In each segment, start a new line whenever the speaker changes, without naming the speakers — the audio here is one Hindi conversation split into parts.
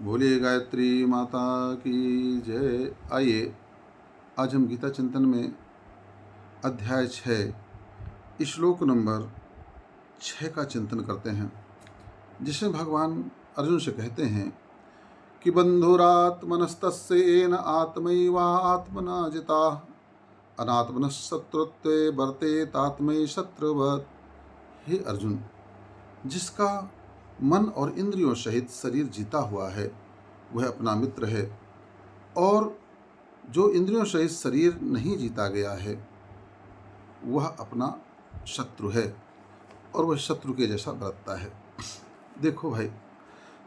बोलिए गायत्री माता की जय। आइए आज हम गीता चिंतन में अध्याय 6 श्लोक नंबर 6 का चिंतन करते हैं, जिसमें भगवान अर्जुन से कहते हैं कि बंधुरात्मनस्तस्येन आत्मैवात्मना जिता अनात्मनः शत्रुत्वे वर्तेतात्मैव शत्रुवत्। हे अर्जुन, जिसका मन और इंद्रियों सहित शरीर जीता हुआ है वह अपना मित्र है, और जो इंद्रियों सहित शरीर नहीं जीता गया है वह अपना शत्रु है, और वह शत्रु के जैसा बरतता है। देखो भाई,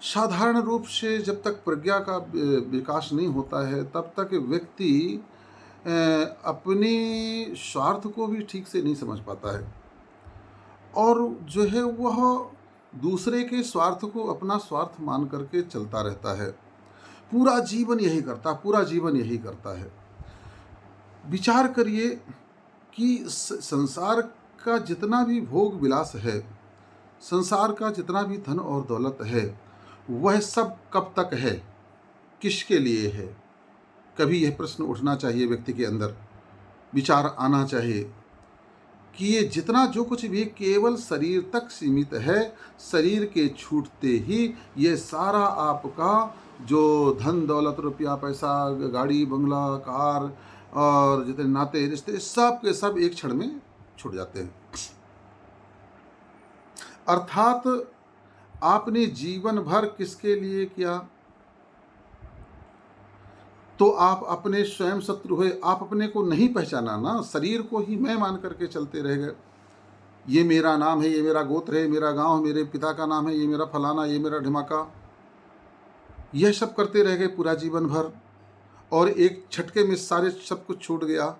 साधारण रूप से जब तक प्रज्ञा का विकास नहीं होता है तब तक व्यक्ति अपने स्वार्थ को भी ठीक से नहीं समझ पाता है, और जो है वह दूसरे के स्वार्थ को अपना स्वार्थ मान करके चलता रहता है। पूरा जीवन यही करता है। विचार करिए कि संसार का जितना भी भोग विलास है, संसार का जितना भी धन और दौलत है, वह सब कब तक है, किसके लिए है? कभी यह प्रश्न उठना चाहिए, व्यक्ति के अंदर विचार आना चाहिए कि ये जितना जो कुछ भी केवल शरीर तक सीमित है, शरीर के छूटते ही ये सारा आपका जो धन दौलत रुपया पैसा गाड़ी बंगला कार और जितने नाते रिश्ते सब के सब एक क्षण में छूट जाते हैं। अर्थात आपने जीवन भर किसके लिए किया? तो आप अपने स्वयं शत्रु हुए, आप अपने को नहीं पहचाना ना, शरीर को ही मैं मान करके चलते रह गए। ये मेरा नाम है, ये मेरा गोत्र है, मेरा गांव, मेरे पिता का नाम है, ये मेरा फलाना, ये मेरा ढिमाका, यह सब करते रह गए पूरा जीवन भर, और एक झटके में सारे सब कुछ छूट गया।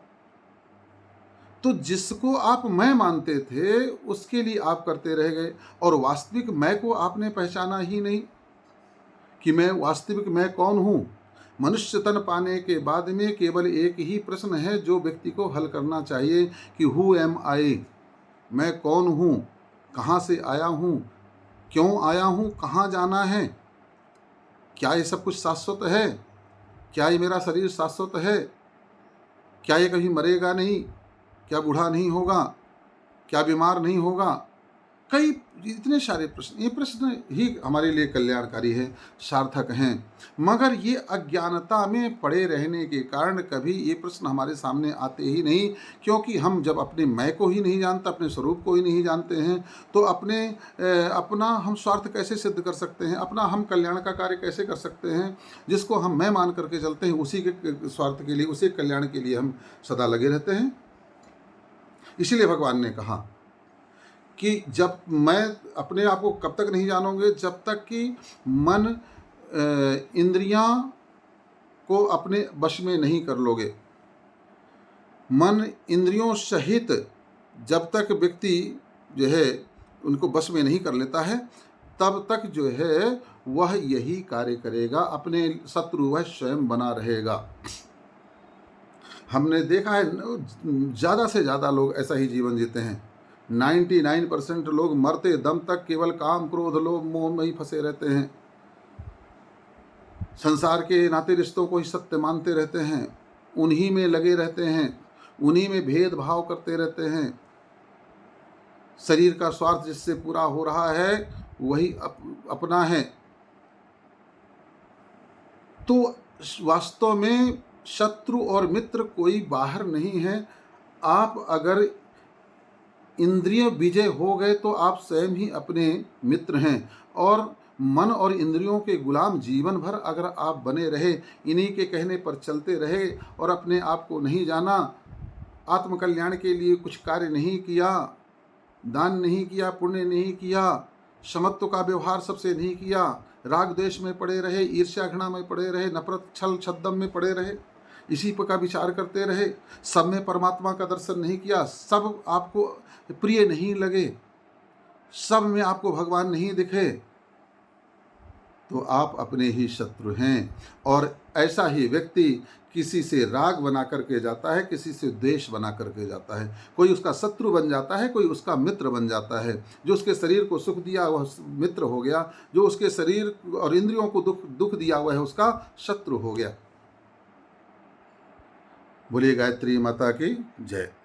तो जिसको आप मैं मानते थे उसके लिए आप करते रह गए, और वास्तविक मैं को आपने पहचाना ही नहीं कि मैं वास्तविक मैं कौन हूँ। मनुष्य तन पाने के बाद में केवल एक ही प्रश्न है जो व्यक्ति को हल करना चाहिए कि हु एम आई, मैं कौन हूँ, कहाँ से आया हूँ, क्यों आया हूँ, कहाँ जाना है, क्या ये सब कुछ शाश्वत है, क्या ये मेरा शरीर शाश्वत है, क्या ये कभी मरेगा नहीं, क्या बूढ़ा नहीं होगा, क्या बीमार नहीं होगा। कई इतने सारे प्रश्न, ये प्रश्न ही हमारे लिए कल्याणकारी है, सार्थक हैं, मगर ये अज्ञानता में पड़े रहने के कारण कभी ये प्रश्न हमारे सामने आते ही नहीं, क्योंकि हम जब अपने मैं को ही नहीं जानते, अपने स्वरूप को ही नहीं जानते हैं, तो अपना हम स्वार्थ कैसे सिद्ध कर सकते हैं, अपना हम कल्याण का कार्य कैसे कर सकते हैं? जिसको हम मैं मान करके चलते हैं उसी के स्वार्थ के लिए, उसी कल्याण के लिए हम सदा लगे रहते हैं। इसीलिए भगवान ने कहा कि जब मैं अपने आप को कब तक नहीं जानोगे, जब तक कि मन इंद्रियां को अपने वश में नहीं कर लोगे। मन इंद्रियों सहित जब तक व्यक्ति जो है उनको वश में नहीं कर लेता है, तब तक जो है वह यही कार्य करेगा, अपने शत्रु वह स्वयं बना रहेगा। हमने देखा है ज़्यादा से ज़्यादा लोग ऐसा ही जीवन जीते हैं। 99% लोग मरते दम तक केवल काम क्रोध लोभ मोह में ही फंसे रहते हैं, संसार के नाते रिश्तों को ही सत्य मानते रहते हैं, उन्हीं में लगे रहते हैं, उन्हीं में भेदभाव करते रहते हैं। शरीर का स्वार्थ जिससे पूरा हो रहा है वही अपना है। तो वास्तव में शत्रु और मित्र कोई बाहर नहीं है। आप अगर इंद्रिय विजय हो गए तो आप स्वयं ही अपने मित्र हैं, और मन और इंद्रियों के गुलाम जीवन भर अगर आप बने रहे, इन्हीं के कहने पर चलते रहे और अपने आप को नहीं जाना, आत्मकल्याण के लिए कुछ कार्य नहीं किया, दान नहीं किया, पुण्य नहीं किया, समत्व का व्यवहार सबसे नहीं किया, राग द्वेष में पड़े रहे, ईर्ष्या घृणा में पड़े रहे, नफरत छल छद्दम में पड़े रहे, इसी पर का विचार करते रहे, सब में परमात्मा का दर्शन नहीं किया, सब आपको प्रिय नहीं लगे, सब में आपको भगवान नहीं दिखे, तो आप अपने ही शत्रु हैं। और ऐसा ही व्यक्ति किसी से राग बना करके जाता है, किसी से द्वेष बना करके जाता है। कोई उसका शत्रु बन जाता है, कोई उसका मित्र बन जाता है। जो उसके शरीर को सुख दिया वह मित्र हो गया, जो उसके शरीर और इंद्रियों को दुख दिया वह उसका शत्रु हो गया। बोलिए गायत्री माता की जय।